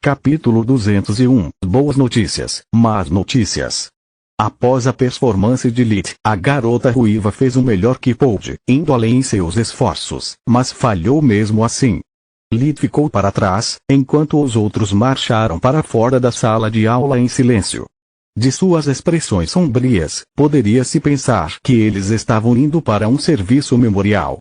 Capítulo 201. Boas notícias, más notícias. Após a performance de Lit, a garota ruiva fez o melhor que pôde, indo além em seus esforços, mas falhou mesmo assim. Lit ficou para trás, enquanto os outros marcharam para fora da sala de aula em silêncio. De suas expressões sombrias, poderia-se pensar que eles estavam indo para um serviço memorial.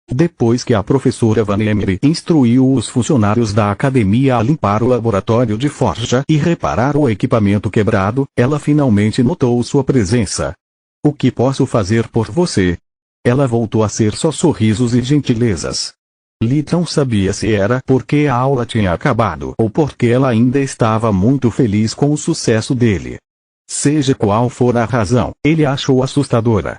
Depois que a professora Vannemere instruiu os funcionários da academia a limpar o laboratório de forja e reparar o equipamento quebrado, ela finalmente notou sua presença. "O que posso fazer por você?" Ela voltou a ser só sorrisos e gentilezas. Lit não sabia se era porque a aula tinha acabado ou porque ela ainda estava muito feliz com o sucesso dele. Seja qual for a razão, ele a achou assustadora.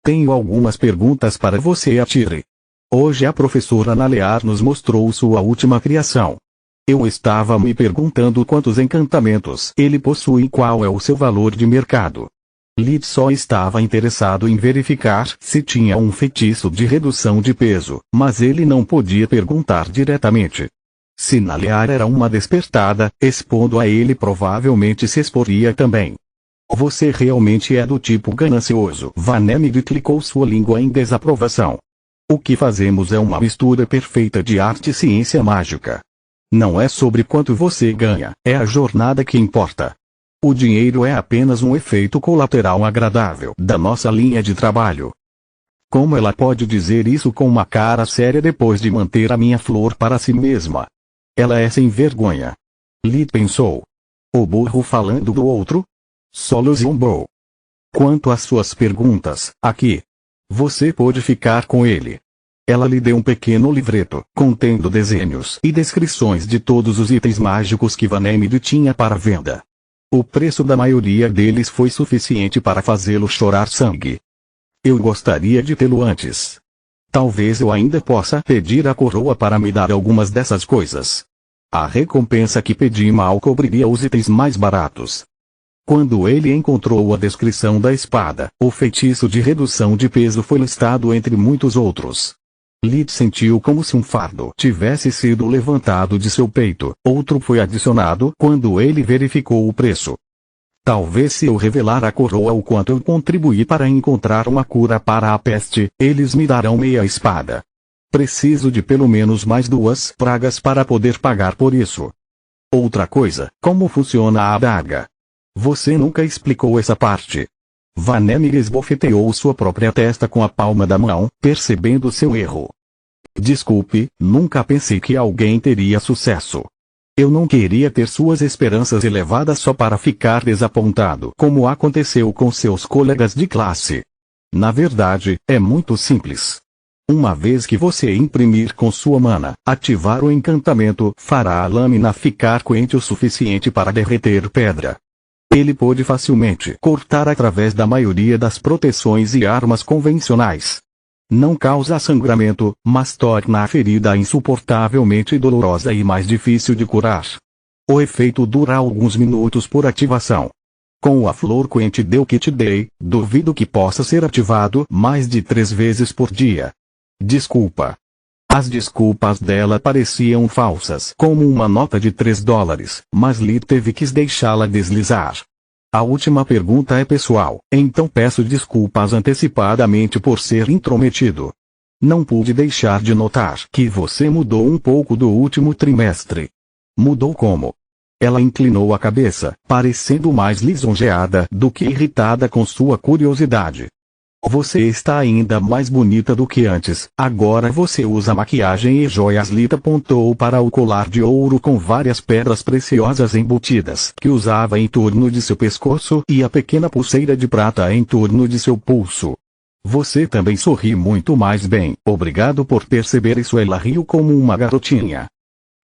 "Tenho algumas perguntas para você, Atire. Hoje a professora Nalear nos mostrou sua última criação. Eu estava me perguntando quantos encantamentos ele possui e qual é o seu valor de mercado." Lit só estava interessado em verificar se tinha um feitiço de redução de peso, mas ele não podia perguntar diretamente. Se Nalear era uma despertada, expondo a ele provavelmente se exporia também. "Você realmente é do tipo ganancioso." Vannemere clicou sua língua em desaprovação. "O que fazemos é uma mistura perfeita de arte e ciência mágica. Não é sobre quanto você ganha, é a jornada que importa. O dinheiro é apenas um efeito colateral agradável da nossa linha de trabalho." Como ela pode dizer isso com uma cara séria depois de manter a minha flor para si mesma? Ela é sem vergonha. Lit pensou. O burro falando do outro? Solo zombou. "Quanto às suas perguntas, aqui. Você pode ficar com ele." Ela lhe deu um pequeno livreto, contendo desenhos e descrições de todos os itens mágicos que Vannemere tinha para venda. O preço da maioria deles foi suficiente para fazê-lo chorar sangue. "Eu gostaria de tê-lo antes. Talvez eu ainda possa pedir a coroa para me dar algumas dessas coisas. A recompensa que pedi mal cobriria os itens mais baratos." Quando ele encontrou a descrição da espada, o feitiço de redução de peso foi listado entre muitos outros. Lit sentiu como se um fardo tivesse sido levantado de seu peito. Outro foi adicionado quando ele verificou o preço. "Talvez se eu revelar à coroa o quanto eu contribuí para encontrar uma cura para a peste, eles me darão meia espada. Preciso de pelo menos mais 2 pragas para poder pagar por isso. Outra coisa, como funciona a adaga? Você nunca explicou essa parte." Vannemere esbofeteou sua própria testa com a palma da mão, percebendo seu erro. "Desculpe, nunca pensei que alguém teria sucesso. Eu não queria ter suas esperanças elevadas só para ficar desapontado, como aconteceu com seus colegas de classe. Na verdade, é muito simples. Uma vez que você imprimir com sua mana, ativar o encantamento, fará a lâmina ficar quente o suficiente para derreter pedra. Ele pode facilmente cortar através da maioria das proteções e armas convencionais. Não causa sangramento, mas torna a ferida insuportavelmente dolorosa e mais difícil de curar. O efeito dura alguns minutos por ativação. Com a flor quente deu que te dei, duvido que possa ser ativado mais de 3 vezes por dia." "Desculpa." As desculpas dela pareciam falsas, como uma nota de $3, mas Lit teve que deixá-la deslizar. "A última pergunta é pessoal, então peço desculpas antecipadamente por ser intrometido. Não pude deixar de notar que você mudou um pouco do último trimestre." "Mudou como?" Ela inclinou a cabeça, parecendo mais lisonjeada do que irritada com sua curiosidade. "Você está ainda mais bonita do que antes, agora você usa maquiagem e joias." Lit apontou para o colar de ouro com várias pedras preciosas embutidas que usava em torno de seu pescoço e a pequena pulseira de prata em torno de seu pulso. "Você também sorri muito mais bem, obrigado por perceber isso." Ela riu como uma garotinha.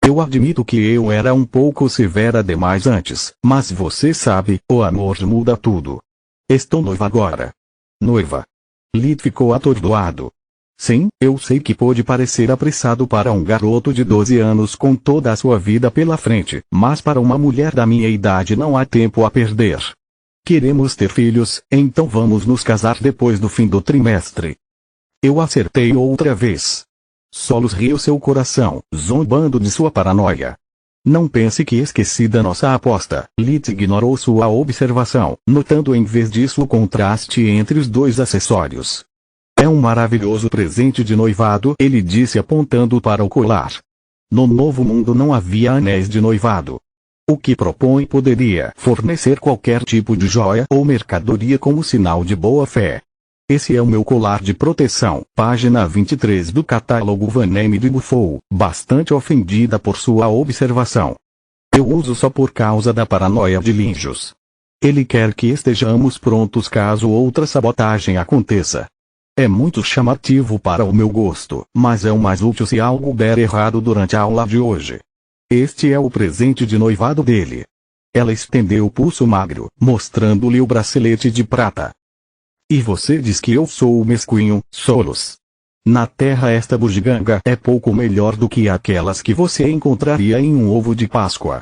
"Eu admito que eu era um pouco severa demais antes, mas você sabe, o amor muda tudo. Estou noiva agora." "Noiva?" Lit ficou atordoado. "Sim, eu sei que pode parecer apressado para um garoto de 12 anos com toda a sua vida pela frente, mas para uma mulher da minha idade não há tempo a perder. Queremos ter filhos, então vamos nos casar depois do fim do trimestre." Eu acertei outra vez. Solos riu seu coração, zombando de sua paranoia. Não pense que esqueci da nossa aposta. Lit ignorou sua observação, notando em vez disso o contraste entre os dois acessórios. É um maravilhoso presente de noivado, ele disse apontando para o colar. No Novo Mundo não havia anéis de noivado. O que propõe poderia fornecer qualquer tipo de joia ou mercadoria como sinal de boa fé. Esse é o meu colar de proteção, página 23 do catálogo Vanemme de Buffon, bastante ofendida por sua observação. Eu uso só por causa da paranoia de Linjos. Ele quer que estejamos prontos caso outra sabotagem aconteça. É muito chamativo para o meu gosto, mas é o mais útil se algo der errado durante a aula de hoje. Este é o presente de noivado dele. Ela estendeu o pulso magro, mostrando-lhe o bracelete de prata. E você diz que eu sou o mesquinho, Solos. Na Terra esta bugiganga é pouco melhor do que aquelas que você encontraria em um ovo de Páscoa.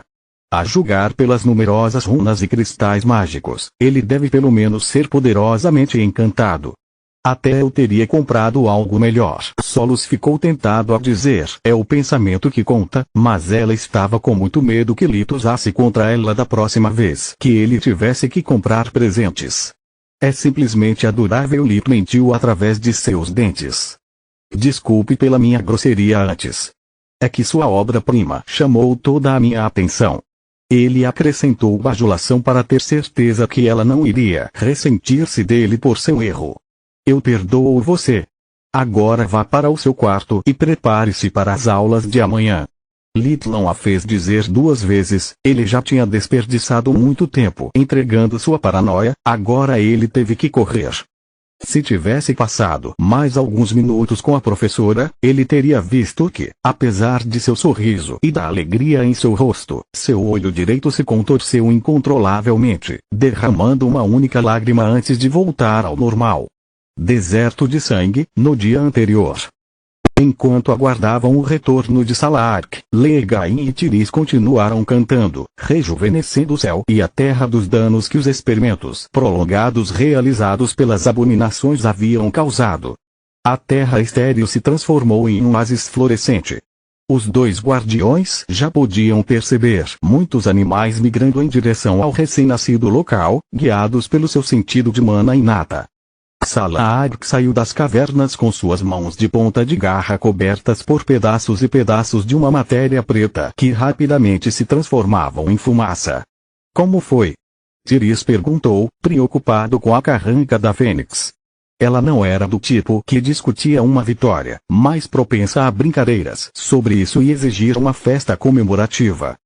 A julgar pelas numerosas runas e cristais mágicos, ele deve pelo menos ser poderosamente encantado. Até eu teria comprado algo melhor. Solos ficou tentado a dizer, é o pensamento que conta, mas ela estava com muito medo que Lit usasse contra ela da próxima vez que ele tivesse que comprar presentes. É simplesmente adorável. Lit mentiu através de seus dentes. Desculpe pela minha grosseria antes. É que sua obra-prima chamou toda a minha atenção. Ele acrescentou bajulação para ter certeza que ela não iria ressentir-se dele por seu erro. Eu perdoo você. Agora vá para o seu quarto e prepare-se para as aulas de amanhã. Lit não a fez dizer duas vezes, ele já tinha desperdiçado muito tempo entregando sua paranoia, agora ele teve que correr. Se tivesse passado mais alguns minutos com a professora, ele teria visto que, apesar de seu sorriso e da alegria em seu rosto, seu olho direito se contorceu incontrolavelmente, derramando uma única lágrima antes de voltar ao normal. Deserto de sangue, no dia anterior. Enquanto aguardavam o retorno de Salark, Legain e Tiris continuaram cantando, rejuvenescendo o céu e a terra dos danos que os experimentos prolongados realizados pelas abominações haviam causado. A terra estéril se transformou em um oásis florescente. Os dois guardiões já podiam perceber muitos animais migrando em direção ao recém-nascido local, guiados pelo seu sentido de mana inata. Salark saiu das cavernas com suas mãos de ponta de garra cobertas por pedaços e pedaços de uma matéria preta que rapidamente se transformavam em fumaça. Como foi? Tiris perguntou, preocupado com a carranca da Fênix. Ela não era do tipo que discutia uma vitória, mas propensa a brincadeiras sobre isso e exigir uma festa comemorativa.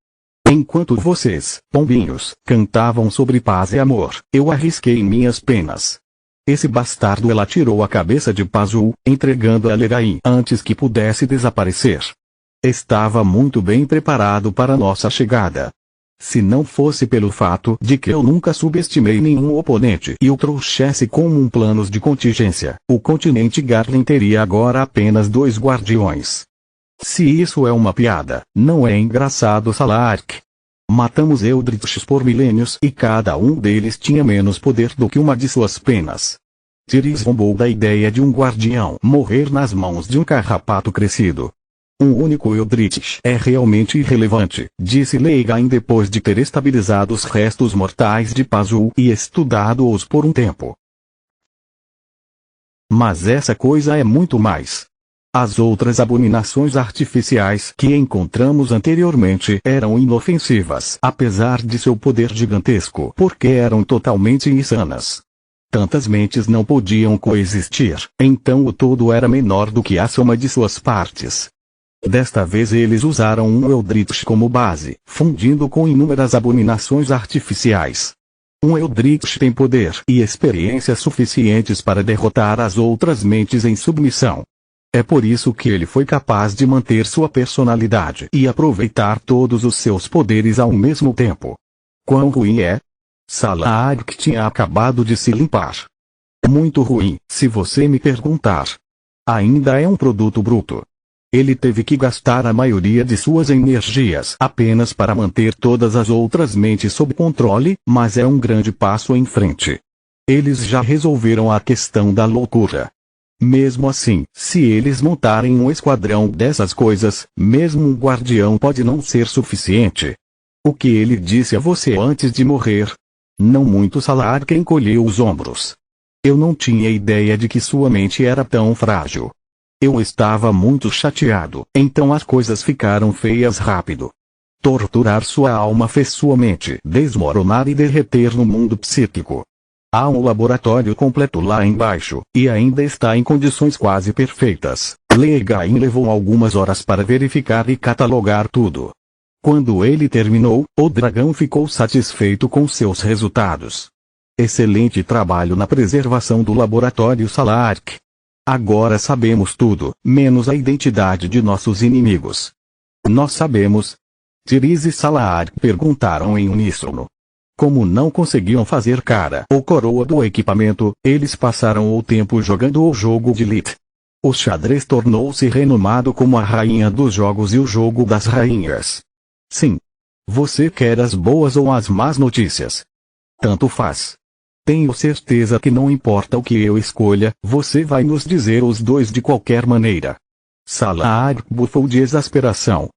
Enquanto vocês, pombinhos, cantavam sobre paz e amor, eu arrisquei minhas penas. Esse bastardo, ela tirou a cabeça de Pazu, entregando a Legain antes que pudesse desaparecer. Estava muito bem preparado para nossa chegada. Se não fosse pelo fato de que eu nunca subestimei nenhum oponente e o trouxesse como um plano de contingência, o continente Garlin teria agora apenas 2 guardiões. Se isso é uma piada, não é engraçado, Salark. Matamos Eldritchs por milênios e cada um deles tinha menos poder do que uma de suas penas. Tiris zombou da ideia de um guardião morrer nas mãos de um carrapato crescido. Um único Eldritch é realmente irrelevante, disse Legain depois de ter estabilizado os restos mortais de Pazu e estudado-os por um tempo. Mas essa coisa é muito mais. As outras abominações artificiais que encontramos anteriormente eram inofensivas, apesar de seu poder gigantesco, porque eram totalmente insanas. Tantas mentes não podiam coexistir, então o todo era menor do que a soma de suas partes. Desta vez eles usaram um Eldritch como base, fundindo com inúmeras abominações artificiais. Um Eldritch tem poder e experiência suficientes para derrotar as outras mentes em submissão. É por isso que ele foi capaz de manter sua personalidade e aproveitar todos os seus poderes ao mesmo tempo. Quão ruim é? Salark tinha acabado de se limpar. Muito ruim, se você me perguntar. Ainda é um produto bruto. Ele teve que gastar a maioria de suas energias apenas para manter todas as outras mentes sob controle, mas é um grande passo em frente. Eles já resolveram a questão da loucura. Mesmo assim, se eles montarem um esquadrão dessas coisas, mesmo um guardião pode não ser suficiente. O que ele disse a você antes de morrer? Não muito. Salark encolheu os ombros. Eu não tinha ideia de que sua mente era tão frágil. Eu estava muito chateado, então as coisas ficaram feias rápido. Torturar sua alma fez sua mente desmoronar e derreter no mundo psíquico. Há um laboratório completo lá embaixo, e ainda está em condições quase perfeitas. Legain levou algumas horas para verificar e catalogar tudo. Quando ele terminou, o dragão ficou satisfeito com seus resultados. Excelente trabalho na preservação do laboratório Salark. Agora sabemos tudo, menos a identidade de nossos inimigos. Nós sabemos. Tiriz e Salark perguntaram em uníssono. Como não conseguiam fazer cara ou coroa do equipamento, eles passaram o tempo jogando o jogo de Lit. O xadrez tornou-se renomado como a rainha dos jogos e o jogo das rainhas. Sim. Você quer as boas ou as más notícias? Tanto faz. Tenho certeza que não importa o que eu escolha, você vai nos dizer os dois de qualquer maneira. Salark bufou de exasperação.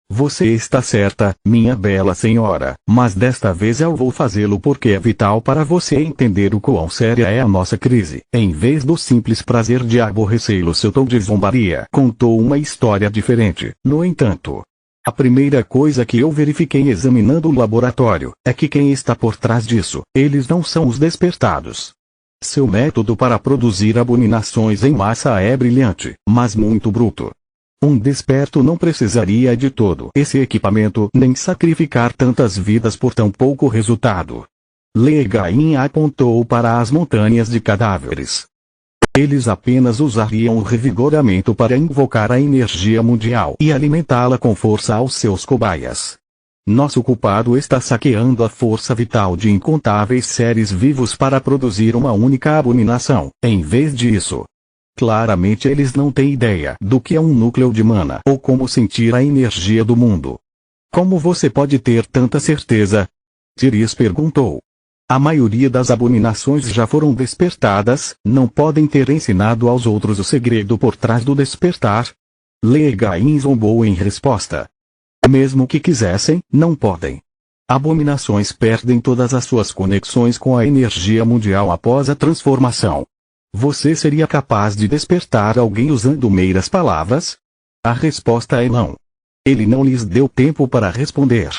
Você está certa, minha bela senhora, mas desta vez eu vou fazê-lo porque é vital para você entender o quão séria é a nossa crise. Em vez do simples prazer de aborrecê-lo, seu tom de zombaria contou uma história diferente. No entanto, a primeira coisa que eu verifiquei examinando o laboratório é que quem está por trás disso, eles não são os despertados. Seu método para produzir abominações em massa é brilhante, mas muito bruto. Um desperto não precisaria de todo esse equipamento nem sacrificar tantas vidas por tão pouco resultado. Legain apontou para as montanhas de cadáveres. Eles apenas usariam o revigoramento para invocar a energia mundial e alimentá-la com força aos seus cobaias. Nosso culpado está saqueando a força vital de incontáveis seres vivos para produzir uma única abominação. Em vez disso, claramente eles não têm ideia do que é um núcleo de mana ou como sentir a energia do mundo. Como você pode ter tanta certeza? Tiriz perguntou. A maioria das abominações já foram despertadas, não podem ter ensinado aos outros o segredo por trás do despertar? Legain zombou em resposta. Mesmo que quisessem, não podem. Abominações perdem todas as suas conexões com a energia mundial após a transformação. Você seria capaz de despertar alguém usando meias palavras? A resposta é não. Ele não lhes deu tempo para responder.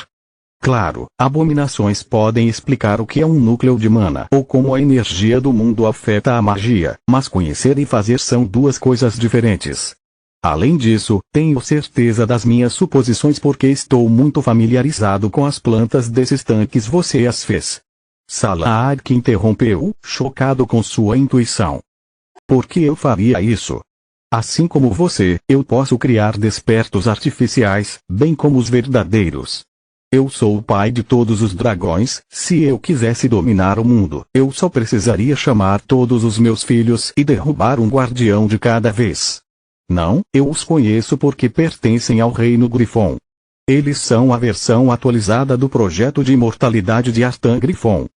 Claro, abominações podem explicar o que é um núcleo de mana ou como a energia do mundo afeta a magia, mas conhecer e fazer são duas coisas diferentes. Além disso, tenho certeza das minhas suposições porque estou muito familiarizado com as plantas desses tanques. Você as fez. Salark interrompeu, chocado com sua intuição. Por que eu faria isso? Assim como você, eu posso criar despertos artificiais, bem como os verdadeiros. Eu sou o pai de todos os dragões. Se eu quisesse dominar o mundo, eu só precisaria chamar todos os meus filhos e derrubar um guardião de cada vez. Não, eu os conheço porque pertencem ao reino Grifon. Eles são a versão atualizada do projeto de imortalidade de Artan Grifon.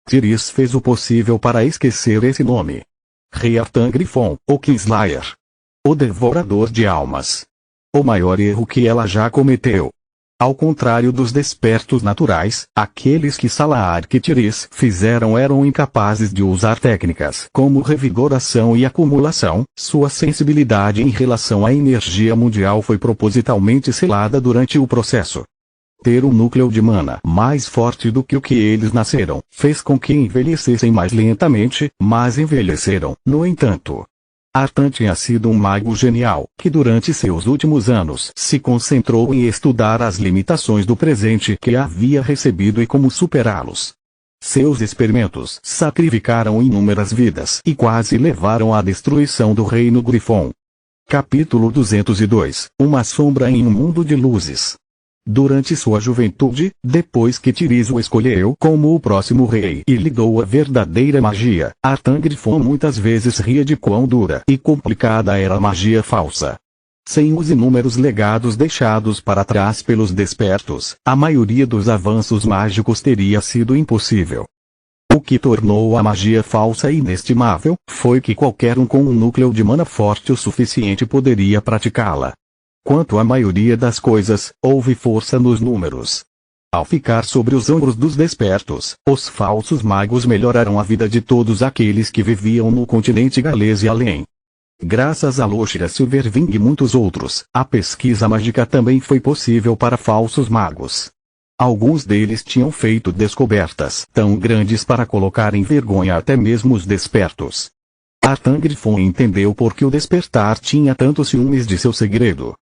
Tiriz fez o possível para esquecer esse nome. Rei Artan Grifon, o Kingslayer. O Devorador de Almas. O maior erro que ela já cometeu. Ao contrário dos despertos naturais, aqueles que Salark e Tiriz fizeram eram incapazes de usar técnicas como revigoração e acumulação. Sua sensibilidade em relação à energia mundial foi propositalmente selada durante o processo. Ter um núcleo de mana mais forte do que o que eles nasceram fez com que envelhecessem mais lentamente, mas envelheceram, no entanto. Artan tinha sido um mago genial, que durante seus últimos anos se concentrou em estudar as limitações do presente que havia recebido e como superá-los. Seus experimentos sacrificaram inúmeras vidas e quase levaram à destruição do reino Grifon. Capítulo 202 – Uma sombra em um mundo de luzes. Durante sua juventude, depois que Tiriz o escolheu como o próximo rei e lhe deu a verdadeira magia, Artan Grifon muitas vezes ria de quão dura e complicada era a magia falsa. Sem os inúmeros legados deixados para trás pelos despertos, a maioria dos avanços mágicos teria sido impossível. O que tornou a magia falsa inestimável, foi que qualquer um com um núcleo de mana forte o suficiente poderia praticá-la. Quanto à maioria das coisas, houve força nos números. Ao ficar sobre os ombros dos despertos, os falsos magos melhoraram a vida de todos aqueles que viviam no continente galês e além. Graças a Loshira Silverwing e muitos outros, a pesquisa mágica também foi possível para falsos magos. Alguns deles tinham feito descobertas tão grandes para colocar em vergonha até mesmo os despertos. Artan Griffon entendeu por que o despertar tinha tantos ciúmes de seu segredo.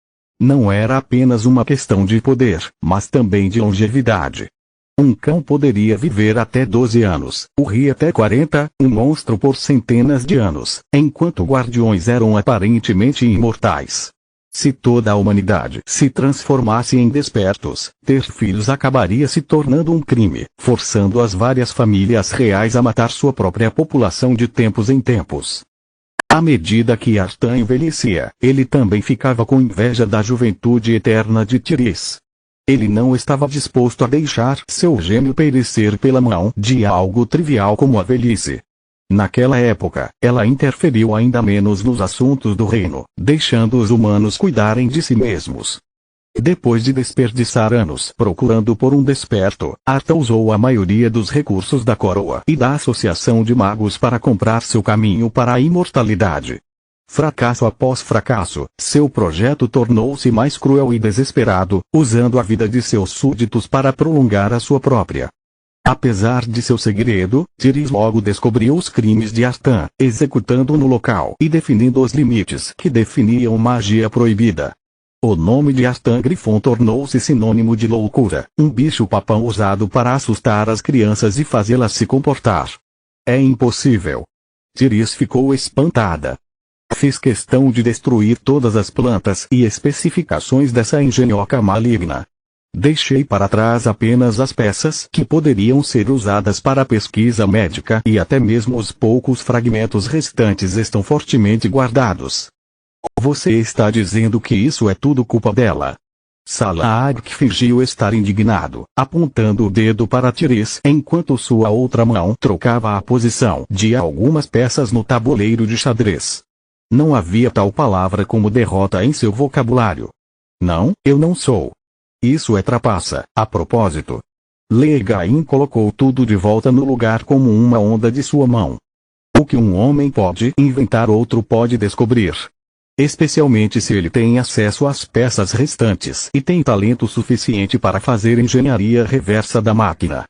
Não era apenas uma questão de poder, mas também de longevidade. Um cão poderia viver até 12 anos, o ri até 40, um monstro por centenas de anos, enquanto guardiões eram aparentemente imortais. Se toda a humanidade se transformasse em despertos, ter filhos acabaria se tornando um crime, forçando as várias famílias reais a matar sua própria população de tempos em tempos. À medida que Artan envelhecia, ele também ficava com inveja da juventude eterna de Tiris. Ele não estava disposto a deixar seu gênio perecer pela mão de algo trivial como a velhice. Naquela época, ela interferiu ainda menos nos assuntos do reino, deixando os humanos cuidarem de si mesmos. Depois de desperdiçar anos procurando por um desperto, Artan usou a maioria dos recursos da coroa e da associação de magos para comprar seu caminho para a imortalidade. Fracasso após fracasso, seu projeto tornou-se mais cruel e desesperado, usando a vida de seus súditos para prolongar a sua própria. Apesar de seu segredo, Tiris logo descobriu os crimes de Artan, executando no local e definindo os limites que definiam magia proibida. O nome de Artan Griffon tornou-se sinônimo de loucura, um bicho-papão usado para assustar as crianças e fazê-las se comportar. É impossível. Tiris ficou espantada. Fiz questão de destruir todas as plantas e especificações dessa engenhoca maligna. Deixei para trás apenas as peças que poderiam ser usadas para a pesquisa médica e até mesmo os poucos fragmentos restantes estão fortemente guardados. Você está dizendo que isso é tudo culpa dela? Salah-Ark fingiu estar indignado, apontando o dedo para Tiris enquanto sua outra mão trocava a posição de algumas peças no tabuleiro de xadrez. Não havia tal palavra como derrota em seu vocabulário. Não, eu não sou. Isso é trapaça, a propósito. Legain colocou tudo de volta no lugar como uma onda de sua mão. O que um homem pode inventar, outro pode descobrir. Especialmente se ele tem acesso às peças restantes e tem talento suficiente para fazer engenharia reversa da máquina.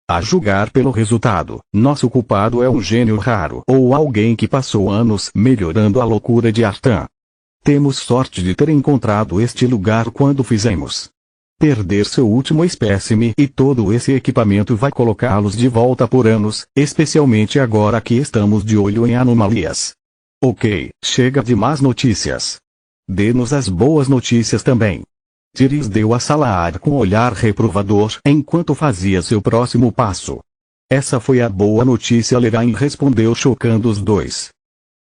A julgar pelo resultado, nosso culpado é um gênio raro ou alguém que passou anos melhorando a loucura de Artan. Temos sorte de ter encontrado este lugar quando fizemos. Perder seu último espécime e todo esse equipamento vai colocá-los de volta por anos, especialmente agora que estamos de olho em anomalias. Ok, chega de más notícias. Dê-nos as boas notícias também. Tiris deu a Salah-Ark com um olhar reprovador enquanto fazia seu próximo passo. Essa foi a boa notícia, Legain respondeu, chocando os dois.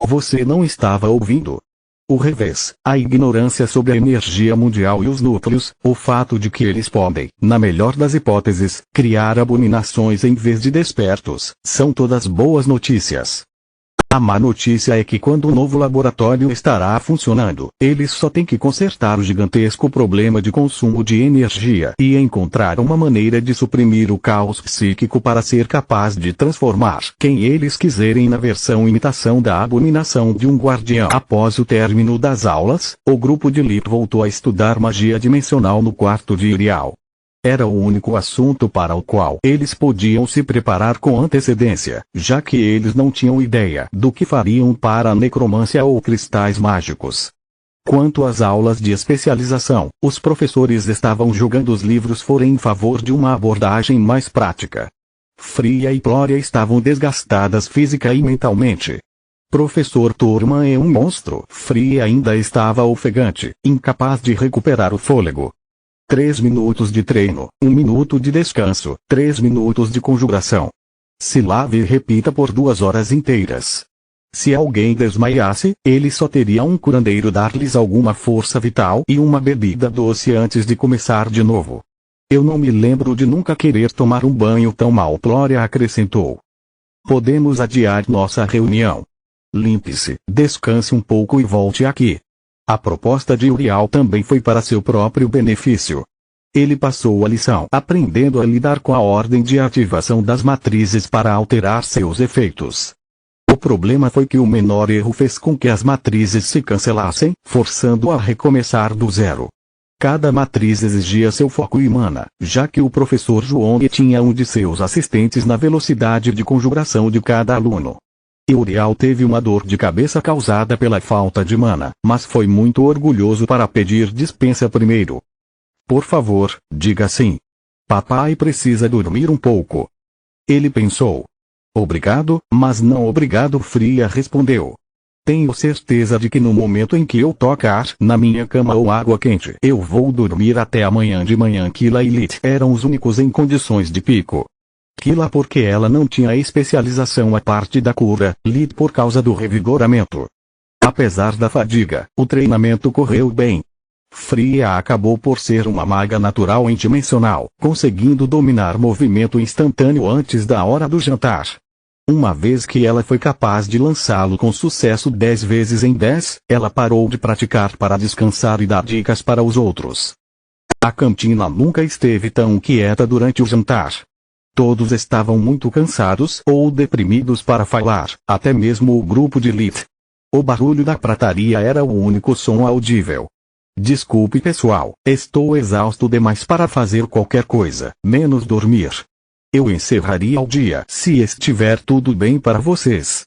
Você não estava ouvindo? O revés, a ignorância sobre a energia mundial e os núcleos, o fato de que eles podem, na melhor das hipóteses, criar abominações em vez de despertos, são todas boas notícias. A má notícia é que quando o novo laboratório estará funcionando, eles só têm que consertar o gigantesco problema de consumo de energia e encontrar uma maneira de suprimir o caos psíquico para ser capaz de transformar quem eles quiserem na versão imitação da abominação de um guardião. Após o término das aulas, o grupo de Lip voltou a estudar magia dimensional no quarto de Irial. Era o único assunto para o qual eles podiam se preparar com antecedência, já que eles não tinham ideia do que fariam para a necromância ou cristais mágicos. Quanto às aulas de especialização, os professores estavam jogando os livros fora em favor de uma abordagem mais prática. Fria e Plória estavam desgastadas física e mentalmente. Professor Turman é um monstro. Fria ainda estava ofegante, incapaz de recuperar o fôlego. 3 minutos de treino, 1 minuto de descanso, 3 minutos de conjuração. Se lave e repita por 2 horas inteiras. Se alguém desmaiasse, ele só teria um curandeiro dar-lhes alguma força vital e uma bebida doce antes de começar de novo. Eu não me lembro de nunca querer tomar um banho tão mal, Plória acrescentou. Podemos adiar nossa reunião. Limpe-se, descanse um pouco e volte aqui. A proposta de Uriel também foi para seu próprio benefício. Ele passou a lição aprendendo a lidar com a ordem de ativação das matrizes para alterar seus efeitos. O problema foi que o menor erro fez com que as matrizes se cancelassem, forçando-o a recomeçar do zero. Cada matriz exigia seu foco e mana, já que o professor João tinha um de seus assistentes na velocidade de conjuração de cada aluno. Uriel teve uma dor de cabeça causada pela falta de mana, mas foi muito orgulhoso para pedir dispensa primeiro. Por favor, diga sim. Papai precisa dormir um pouco. Ele pensou. Obrigado, mas não obrigado, Fria respondeu. Tenho certeza de que no momento em que eu tocar na minha cama ou água quente, eu vou dormir até amanhã de manhã. Kila e Lit eram os únicos em condições de pico. Kila porque ela não tinha especialização a parte da cura, Lit por causa do revigoramento. Apesar da fadiga, o treinamento correu bem. Fria acabou por ser uma maga natural em dimensional, conseguindo dominar movimento instantâneo antes da hora do jantar. Uma vez que ela foi capaz de lançá-lo com sucesso 10 vezes em 10, ela parou de praticar para descansar e dar dicas para os outros. A cantina nunca esteve tão quieta durante o jantar. Todos estavam muito cansados ou deprimidos para falar, até mesmo o grupo de Lit. O barulho da prataria era o único som audível. Desculpe pessoal, estou exausto demais para fazer qualquer coisa, menos dormir. Eu encerraria o dia se estiver tudo bem para vocês.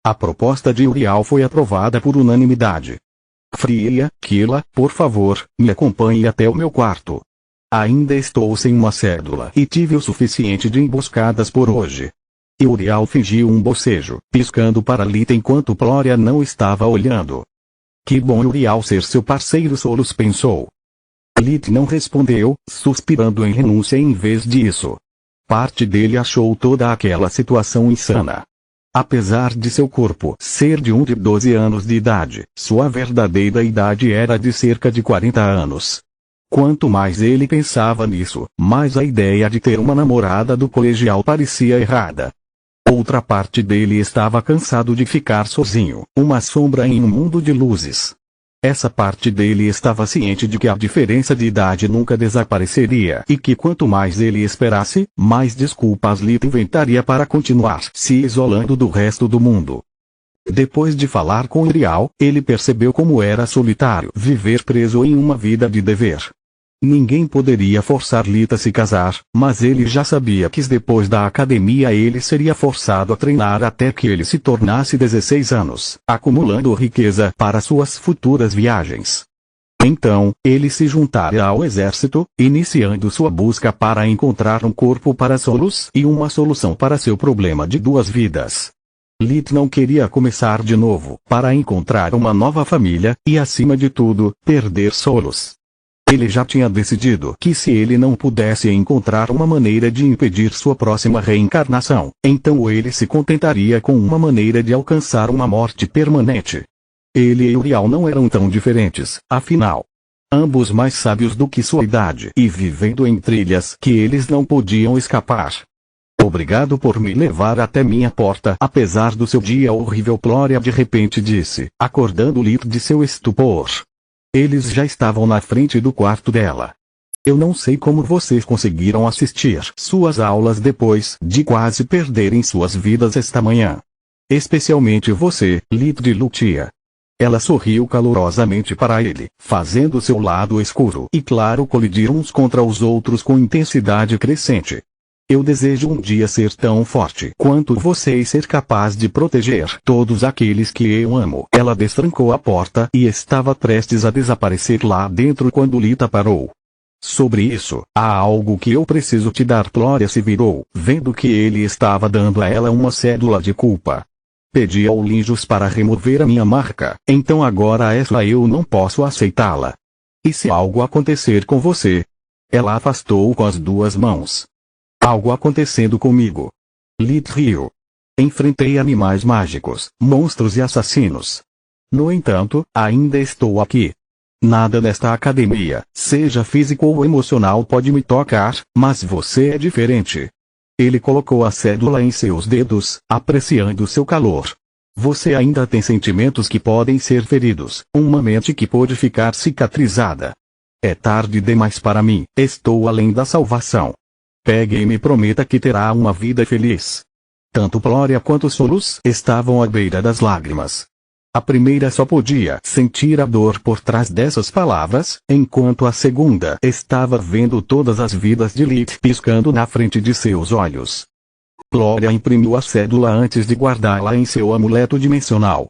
A proposta de Uriel foi aprovada por unanimidade. Fria, Kila, por favor, me acompanhe até o meu quarto. Ainda estou sem uma cédula e tive o suficiente de emboscadas por hoje. Uriel fingiu um bocejo, piscando para Lit enquanto Glória não estava olhando. Que bom Uriel ser seu parceiro, Solos pensou. Lit não respondeu, suspirando em renúncia em vez disso. Parte dele achou toda aquela situação insana. Apesar de seu corpo ser de 12 anos de idade, sua verdadeira idade era de cerca de 40 anos. Quanto mais ele pensava nisso, mais a ideia de ter uma namorada do colegial parecia errada. Outra parte dele estava cansado de ficar sozinho, uma sombra em um mundo de luzes. Essa parte dele estava ciente de que a diferença de idade nunca desapareceria e que quanto mais ele esperasse, mais desculpas Lit inventaria para continuar se isolando do resto do mundo. Depois de falar com Uriel, ele percebeu como era solitário viver preso em uma vida de dever. Ninguém poderia forçar Lit a se casar, mas ele já sabia que depois da academia ele seria forçado a treinar até que ele se tornasse 16 anos, acumulando riqueza para suas futuras viagens. Então, ele se juntaria ao exército, iniciando sua busca para encontrar um corpo para Solos e uma solução para seu problema de duas vidas. Lit não queria começar de novo, para encontrar uma nova família, e acima de tudo, perder Solos. Ele já tinha decidido que se ele não pudesse encontrar uma maneira de impedir sua próxima reencarnação, então ele se contentaria com uma maneira de alcançar uma morte permanente. Ele e Uriel não eram tão diferentes, afinal. Ambos mais sábios do que sua idade e vivendo em trilhas que eles não podiam escapar. Obrigado por me levar até minha porta, apesar do seu dia horrível, Glória de repente disse, acordando Lit de seu estupor. Eles já estavam na frente do quarto dela. Eu não sei como vocês conseguiram assistir suas aulas depois de quase perderem suas vidas esta manhã. Especialmente você, Lit de Lutia. Ela sorriu calorosamente para ele, fazendo seu lado escuro e claro colidir uns contra os outros com intensidade crescente. Eu desejo um dia ser tão forte quanto você e ser capaz de proteger todos aqueles que eu amo. Ela destrancou a porta e estava prestes a desaparecer lá dentro quando Lita parou. Sobre isso, há algo que eu preciso te dar. Glória se virou, vendo que ele estava dando a ela uma cédula de culpa. Pedi ao Linjus para remover a minha marca, então agora essa eu não posso aceitá-la. E se algo acontecer com você? Ela afastou-o com as duas mãos. Algo acontecendo comigo. Lit riu. Enfrentei animais mágicos, monstros e assassinos. No entanto, ainda estou aqui. Nada nesta academia, seja físico ou emocional, pode me tocar, mas você é diferente. Ele colocou a cédula em seus dedos, apreciando seu calor. Você ainda tem sentimentos que podem ser feridos, uma mente que pode ficar cicatrizada. É tarde demais para mim, estou além da salvação. Pegue e me prometa que terá uma vida feliz. Tanto Glória quanto Solus estavam à beira das lágrimas. A primeira só podia sentir a dor por trás dessas palavras, enquanto a segunda estava vendo todas as vidas de Lilith piscando na frente de seus olhos. Glória imprimiu a cédula antes de guardá-la em seu amuleto dimensional.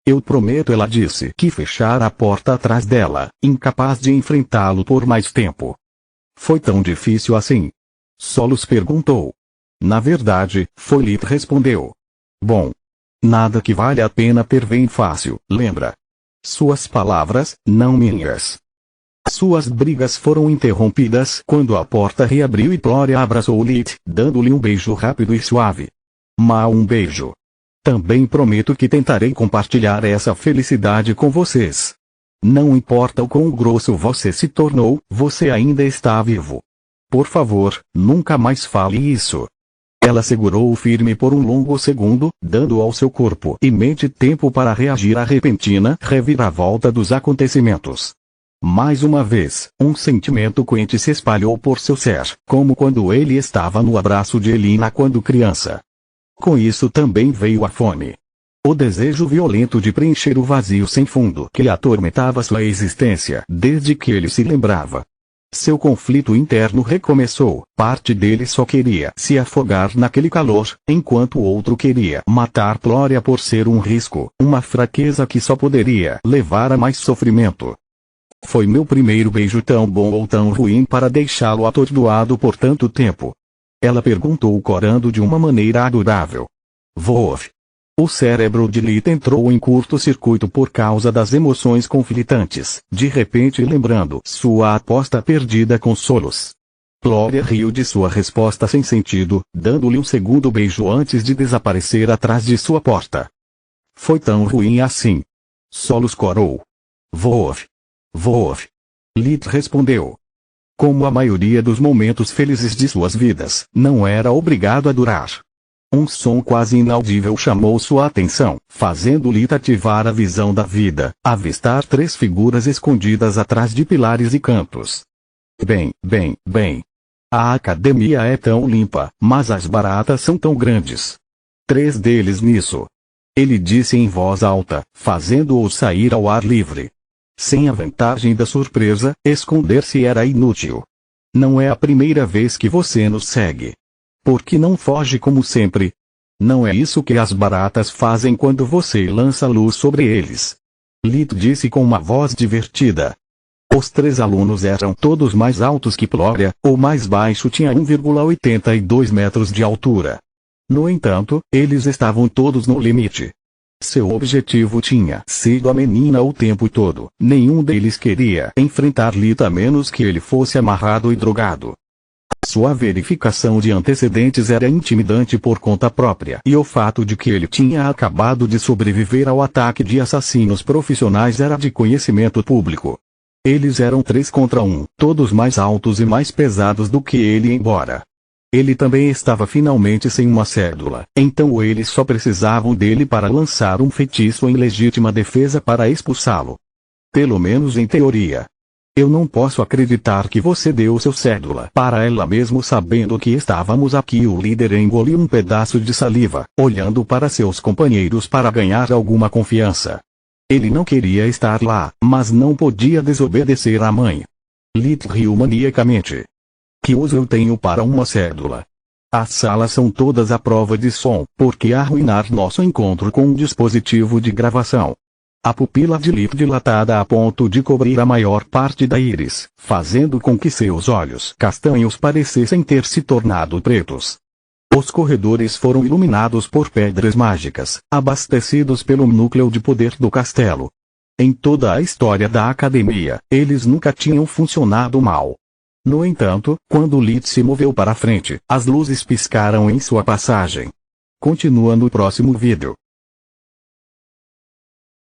Eu prometo, ela disse, que fechar a porta atrás dela, incapaz de enfrentá-lo por mais tempo. Foi tão difícil assim? Solus perguntou. Na verdade, foi, Lilith respondeu. Bom. Nada que vale a pena ter vem fácil, lembra? Suas palavras, não minhas. Suas brigas foram interrompidas quando a porta reabriu e Glória abraçou Lilith, dando-lhe um beijo rápido e suave. Mal um beijo. Também prometo que tentarei compartilhar essa felicidade com vocês. Não importa o quão grosso você se tornou, você ainda está vivo. Por favor, nunca mais fale isso. Ela segurou-o firme por um longo segundo, dando ao seu corpo e mente tempo para reagir à repentina reviravolta dos acontecimentos. Mais uma vez, um sentimento quente se espalhou por seu ser, como quando ele estava no abraço de Elina quando criança. Com isso também veio a fome. O desejo violento de preencher o vazio sem fundo que atormentava sua existência desde que ele se lembrava. Seu conflito interno recomeçou, parte dele só queria se afogar naquele calor, enquanto o outro queria matar Glória por ser um risco, uma fraqueza que só poderia levar a mais sofrimento. Foi meu primeiro beijo tão bom ou tão ruim para deixá-lo atordoado por tanto tempo? Ela perguntou corando de uma maneira adorável. Voove. O cérebro de Lilith entrou em curto-circuito por causa das emoções conflitantes, de repente lembrando sua aposta perdida com Solus. Glória riu de sua resposta sem sentido, dando-lhe um segundo beijo antes de desaparecer atrás de sua porta. Foi tão ruim assim. Solus corou. Voove. Voove. Lilith respondeu. Como a maioria dos momentos felizes de suas vidas, não era obrigado a durar. Um som quase inaudível chamou sua atenção, fazendo Lilith ativar a visão da vida, avistar 3 figuras escondidas atrás de pilares e cantos. Bem. A academia é tão limpa, mas as baratas são tão grandes. 3 deles nisso. Ele disse em voz alta, fazendo-o sair ao ar livre. Sem a vantagem da surpresa, esconder-se era inútil. Não é a primeira vez que você nos segue. Por que não foge como sempre? Não é isso que as baratas fazem quando você lança luz sobre eles. Lilith disse com uma voz divertida. Os 3 alunos eram todos mais altos que Glória, o mais baixo tinha 1,82 metros de altura. No entanto, eles estavam todos no limite. Seu objetivo tinha sido a menina o tempo todo. Nenhum deles queria enfrentar Lilith a menos que ele fosse amarrado e drogado. Sua verificação de antecedentes era intimidante por conta própria e o fato de que ele tinha acabado de sobreviver ao ataque de assassinos profissionais era de conhecimento público. Eles eram 3 contra 1, todos mais altos e mais pesados do que ele embora. Ele também estava finalmente sem uma cédula, então eles só precisavam dele para lançar um feitiço em legítima defesa para expulsá-lo. Pelo menos em teoria. Eu não posso acreditar que você deu seu cédula para ela mesmo sabendo que estávamos aqui. O líder engoliu um pedaço de saliva, olhando para seus companheiros para ganhar alguma confiança. Ele não queria estar lá, mas não podia desobedecer à mãe. Lilith riu maniacamente. Que uso eu tenho para uma cédula? As salas são todas à prova de som, por que arruinar nosso encontro com um dispositivo de gravação? A pupila de Lilith dilatada a ponto de cobrir a maior parte da íris, fazendo com que seus olhos castanhos parecessem ter se tornado pretos. Os corredores foram iluminados por pedras mágicas, abastecidos pelo núcleo de poder do castelo. Em toda a história da academia, eles nunca tinham funcionado mal. No entanto, quando Lilith se moveu para frente, as luzes piscaram em sua passagem. Continua no próximo vídeo.